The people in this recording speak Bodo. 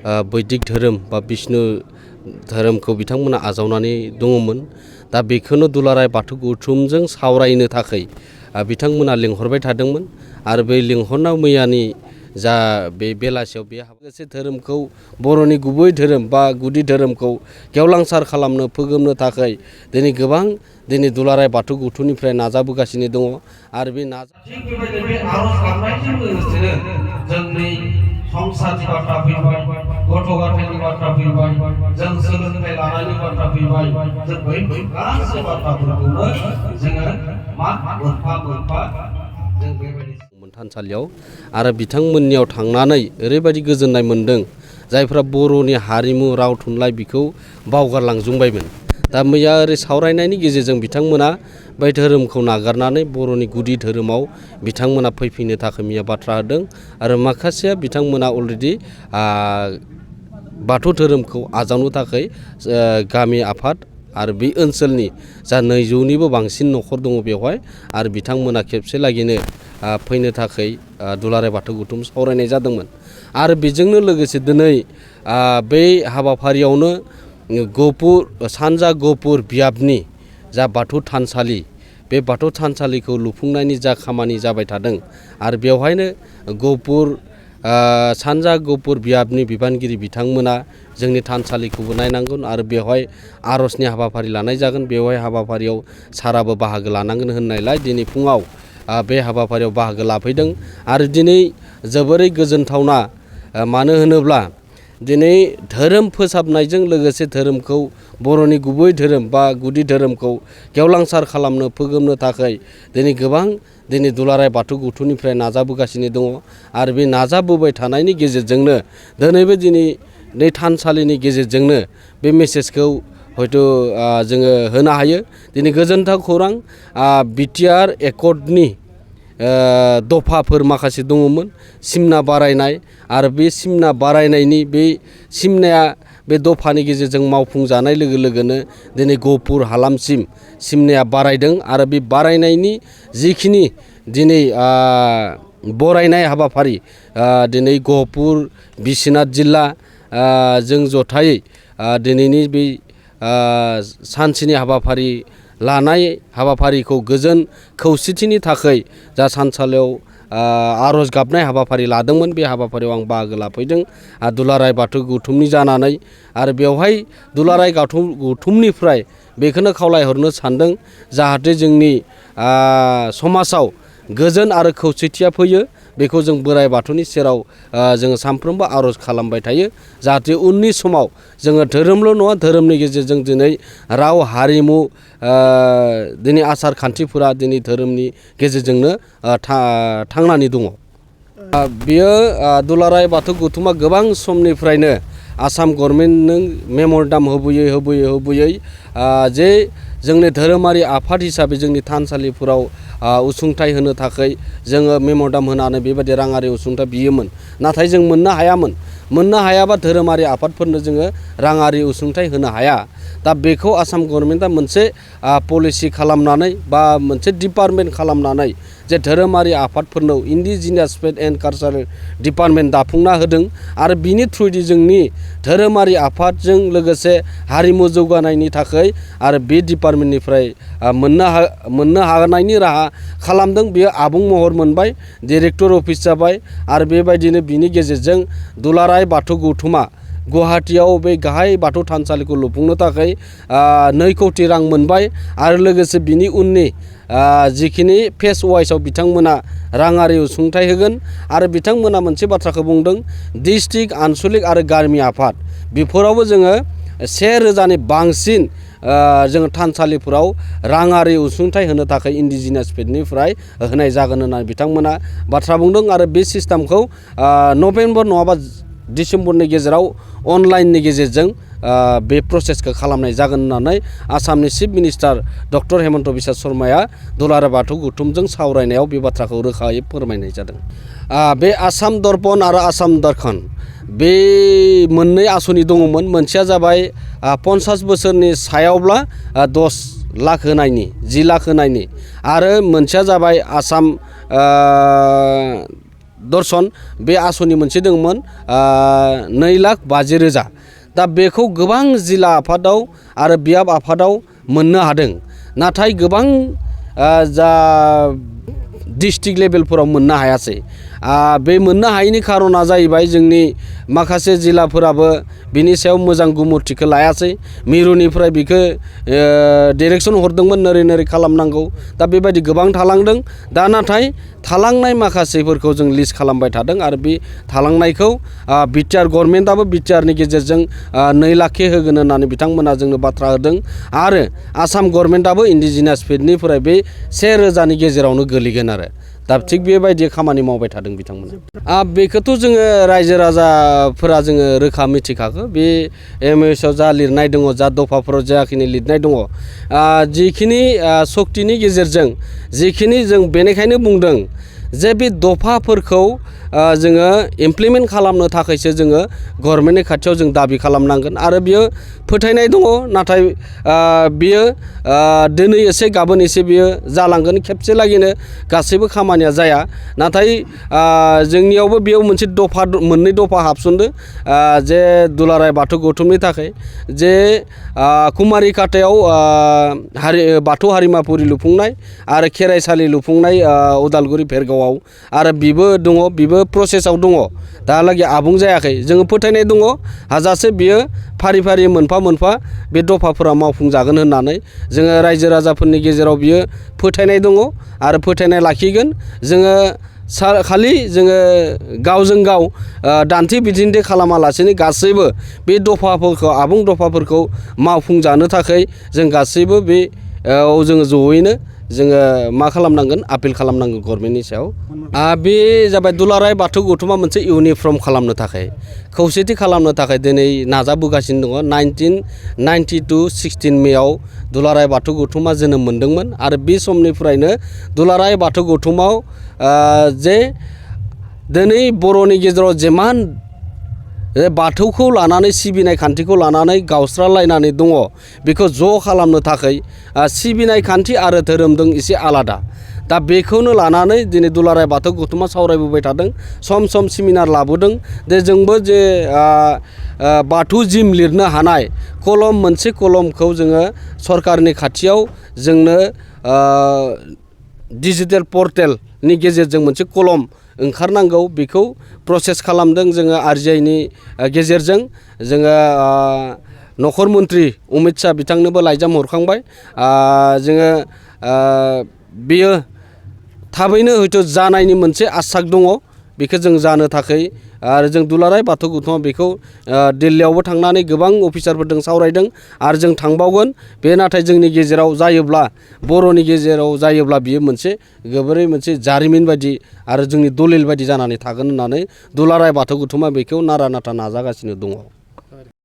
बैदिक धोरोम बा बिष्णु धोरोमखौ बिथांमोना आजावनानै दङमोन। दा बेखौनो दुलाराय बाथौ गौथुमजों सावरायनो थाखाय बिथांमोना लिंहरबाय थादोंमोन आरो बे लिंहरनाय मैयानि जा बे बेलासियाव बे लोगोसे धोरोमखौ बर'नि गुबै धोरोम बा गुदि धोरोमखौ गेवलांसार खालामनो फोगोमनो थाखाय गोबां दुलाराय बाथौ गौथुमनिफ्राय नाजाबोगासिनो दङ आरो बे संसारनि बाथ्रा फैबाय, गथ' गथायनि बाथ्रा फैबाय, जों सोलोंथाइ लानायनि बाथ्रा फैबाय, जों बै गासै बाथ्राफोरखौनो जोङो मोनफा मोनफा जों बेबायदि थानसालियाव आरो बिथांमोननियाव थांनानै ओरैबायदि गोजोननाय मोन्दों जायफ्रा बर'नि हारिमु राव थुनलाइ बेखौ बावगारलांजोबबायमोन। दा मैया ओरै सावरायनायनि गेजेरजों बिथांमोना बै धोरोमखौ नागारनानै बर'नि गुदि धोरोमाव बिथांमोना फैफिननो थाखाय मैया बाथ्रा होदों आरो माखासेया बिथांमोना अलरेडि बाथौ धोरोमखौ आजावनो थाखाय गामि आफाद आरो बे ओनसोलनि जा 200निबो बांसिन न'खर दङ बेवहाय आरो बिथांमोना खेबसे लागैनो फैनो थाखाय दुलाराय बाथौ गौथुम सावरायनाय जादोंमोन। आरो बेजोंनो लोगोसे दिनै बे हाबाफारियावनो सानजा गहपुर बियाबनि जा बाथौ थानसालि बे बाथौ थानसालिखौ लुफुंनायनि जा खामानि जाबाय थादों आरो बेवहायनो सानजा गहपुर बियाबनि बिबानगिरि बिथांमोना जोंनि थानसालिखौबो नायनांगोन आरो बेवहाय आर'जनि हाबाफारि लानाय जागोन। बेवहाय हाबाफारियाव साराबो बाहागो लानांगोन होननायलाय दिनै फुङाव बे हाबाफारियाव बाहागो लाफैदों आरो दिनै जोबोरै गोजोनथावना मानो होनोब्ला दिनै धोरोम फोसाबनायजों लोगोसे धोरोमखौ बर'नि गुबै धोरोम बा गुदि धोरोमखौ गेवलांसार खालामनो फोगोमनो थाखाय गोबां दुलाराय बाथौ गौथुमनिफ्राय नाजाबोगासिनो दङ आरो बे नाजाबोबाय थानायनि गेजेरजोंनो दिनैबो दिनै थानसालिनि गेजेरजोंनो बे मेसेजखौ हयथ' जोङो होनो हायो। दिनै गोजोनथाव खौरां बिटिआर एकर्डनि दफाफोर माखासे दङमोन सिमना बारायनाय आरो बे सिमना बारायनायनि बे सिमनाया बे दफानि गेजेरजों मावफुंजानाय लोगो लोगोनो दिनै गहपुर हालामसिम सिमनाया बारायदों आरो बे बारायनायनि जिखिनि दिनै बरायनाय हाबाफारि दिनै गहपुर बिश्वनाथ जिल्ला जों जथायै दिनैनि बे सानसेनि हाबाफारि लानाय हाबाफारिखौ गोजोन खौसेथिनि थाखाय जा थानसालियाव आर'ज गाबनाय हाबाफारि लादोंमोन बे हाबाफारियाव आं बाहागो लाफैदों दुलाराय बाथौ गौथुमनि जानानै आरो बेवहाय दुलाराय गौथुमनिफ्राय बेखौनो खावलायहरनो सानदों जाहाथे जोंनि समाजाव गोजोन आरो खौसेथिया फैयो। बेखौ जों बोराइ बाथौनि सेराव जोङो सानफ्रोमबो आर'ज खालामबाय थायो जाहाथे उननि समाव जोङो धोरोमल' नङा धोरोमनि गेजेरजों दिनै राव हारिमु दिनै आसार खान्थिफोरा दिनै धोरोमनि गेजेरजोंनो थांनानै दङ। बेयो दुलाराय बाथौ गौथुमा गोबां समनिफ्रायनो आसाम गभर्नमेन्टनो मेम'रेन्डाम होबोयै जे जोंनि धोरोमारि आफाद हिसाबै जोंनि थानसालिफोराव उसुंथाइ होनो थाखाय जोङो मेम'रेन्डाम होनानै बेबायदि राङारि उसुंथाइ बियोमोन नाथाय जों मोननो हायाबा धोरोमारि आफादफोरनो जोङो राङारि उसुंथाइ होनो हाया। दा बेखौ आसाम गभर्नमेन्टआ मोनसे पलिसि खालामनानै बा मोनसे डिपार्टमेन्ट खालामनानै जे धोरोमारि आफादफोरनो indigenous faith and cultural department दाफुंना होदों आरो बिनि थ्रुयै जोंनि धोरोमारि आफादजों लोगोसे हारिमु जौगानायनि थाखाय आरो बे डिपार्टमेन्टनिफ्राय मोननो हानायनि राहा खालामदों। बेयो आबुं महर मोनबाय डिरेक्टर अफिस जाबाय आरो बेबायदिनो बिनि गेजेरजों दुलाराय बाथौ गौथुमा गुवाहाटीयाव बे गाहाय बाथौ थानसालिखौ लुफुंनो थाखाय 2 कौटि रां मोनबाय आरो लोगोसे बिनि उननि जिखिनि फेस वाइसआव बिथांमोना राङारि उसुंथाइ होगोन आरो बिथांमोना मोनसे बाथ्राखौ बुंदों डिस्ट्रिक्ट आनसलिक आरो गामि आफाद बेफोरावबो जोङो 1000नि बांसिन जोङो थानसालिफोराव राङारि उसुंथाइ होनो थाखाय इन्डिजिनियास फेथनिफ्राय होनाय जागोन होननानै बिथांमोना बाथ्रा बुंदों आरो बे सिस्टेमखौ नभेम्बर नङाबा डिसेम्बरनि गेजेराव अनलाइननि गेजेरजों बे प्रसेसखौ खालामनाय जागोन होननानै आसामनि chief minister doctor Himanta Biswa शर्माया दुलाराय बाथौ गौथुमजों सावरायनायाव बे बाथ्राखौ रोखायै फोरमायनाय जादों। बे आसाम दर्पण आरो आसाम दर्शन बे मोननै आसनि दङमोन। मोनसेया जाबाय 50 बोसोरनि सायावब्ला 10 लाख होनायनि 10 लाख होनायनि आरो मोनसेया जाबाय आसाम दर्शन बे आसनि मोनसे दंमोन 2,50,000 दा बेखौ गोबां जिल्ला आफादाव आरो बियाब आफादाव मोननो हादों नाथाय गोबां जा डिस्ट्रिक्ट लेभेलफोराव मोननो हायासै बे मोननो हायैनि खारना जाहैबाय जोंनि माखासे जिल्लाफोराबो बिनि सायाव मोजां गुमुरथिखौ लायासै मिरुनिफ्राय बिखौ डाइरेक्सन हरदोंमोन नोरै खालामनांगौ दा बेबायदि गोबां थालांदों दा नाथाय थालांनाय माखासेफोरखौ जों लिस्ट खालामबाय थादों आरो बे थालांनायखौ बिटिआर गभर्नमेन्टआबो बिटिआरनि गेजेरजों 2 लाख होगोन होननानै बिथांमोना जोंनो बाथ्रा होदों आरो आसाम गभर्नमेन्टआबो इन्डिजिनियास फिल्डनिफ्राय बे 1,000नि गेजेरावनो गोलैगोन आरो दा थिग बेबायदि खामानि मावबाय थादों बिथांमोना बेखौथ' जोङो रायजो राजाफोरा जोङो रोखा मिथिखागौ बे एमएसआव जा लिरनाय दङ जा दफाफोराव जाखिनि लिरनाय दङ जिखिनि सक्तिनि गेजेरजों जिखिनि जों बेनिखायनो बुंदों जे बे दफाफोरखौ जोङो इमप्लिमेन्ट खालामनो थाखायसो जोङो गभर्नमेन्टनि खाथियाव जों दाबि खालामनांगोन आरो बियो फोथायनाय दङ नाथाय बियो दिनै एसे गाबोन एसे बियो जालांगोन खेबसे लागैनो गासैबो खामानिया जाया नाथाय जोंनियावबो बेयाव मोनसे मोननै दफा हाबसनदो जे दुलाराय बाथौ गौथुमनि थाखाय जे कुमारि काटायाव बाथौ हारिमाफुरि लुफुंनाय आरो खेराइसालि लुफुंनाय उदालगुरि भेरगावआव आरो बिबो दङ बिबो प्रसेसआव दङ दाहालागै आबुं जायाखै जोङो फोथायनाय दङ हाजासे बियो फारि फारि मोनफा मोनफा बे दफाफोरा मावफुंजागोन होननानै जोङो रायजो राजाफोरनि गेजेराव बियो फोथायनाय दङ आरो फोथायनाय लाखिगोन जोङो खालि जोङो गावजों गाव दान्थे बिदिन्थे खालामालासेनो गासैबो बे दफाफोरखौ आबुं दफाफोरखौ मावफुंजानो थाखाय जों गासैबो बे जोङो जयैनो जोङो मा खालामनांगोन आपिल खालामनांगोन गभर्नमेन्टनि सायाव बे जाबाय दुलाराय बाथौ गौथुमा मोनसे इउनिफर्म खालामनो थाखाय खौसेथि खालामनो थाखाय दिनै नाजाबोगासिनो दङ 1992 16 मेआव दुलाराय बाथौ गौथुमा जोनोम मोनदोंमोन आरो बे समनिफ्रायनो दुलाराय बाथौ गौथुमाव जे दिनै बर'नि गेजेराव जेमान बाथौखौ लानानै सिबिनाय खान्थिखौ लानानै गावस्रालायनानै दङ बेखौ ज' खालामनो थाखाय सिबिनाय खान्थि आरो धोरोमजों एसे आलादा दा बेखौनो लानानै दिनै दुलाराय बाथौ गौथुमा सावरायबोबाय थादों सम सम सेमिनार लाबोदों जे जोंबो जे बाथौ जिम लिरनो हानाय कलम मोनसे कलमखौ जोङो सरकारनि खाथियाव जोंनो डिजिटेल पर्टेलनि गेजेरजों मोनसे कलम ओंखारनांगौ बेखौ प्रसेस खालामदों जोङो आरजिआइनि गेजेरजों जोङो नखर मन्त्रि अमित शाह बिथांनोबो लाइजाम हरखांबाय जोङो बेयो थाबैनो हयथ' जानायनि मोनसे आसाक दङ बेखौ जों जानो थाखाय आरो जों दुलाराय बाथौ गौथुमा बेखौ दिल्लीयावबो थांनानै गोबां अफिसारफोरजों सावरायदों आरो जों थांबावगोन बे नाथाय जोंनि गेजेराव जायोब्ला बर'नि गेजेराव जायोब्ला बियो मोनसे गोबोरै मोनसे जारिमिन बायदि आरो जोंनि दलिल बायदि जानानै थागोन होननानै दुलाराय बाथौ गौथुमा बेखौ नारा नाथा नाजागासिनो दङ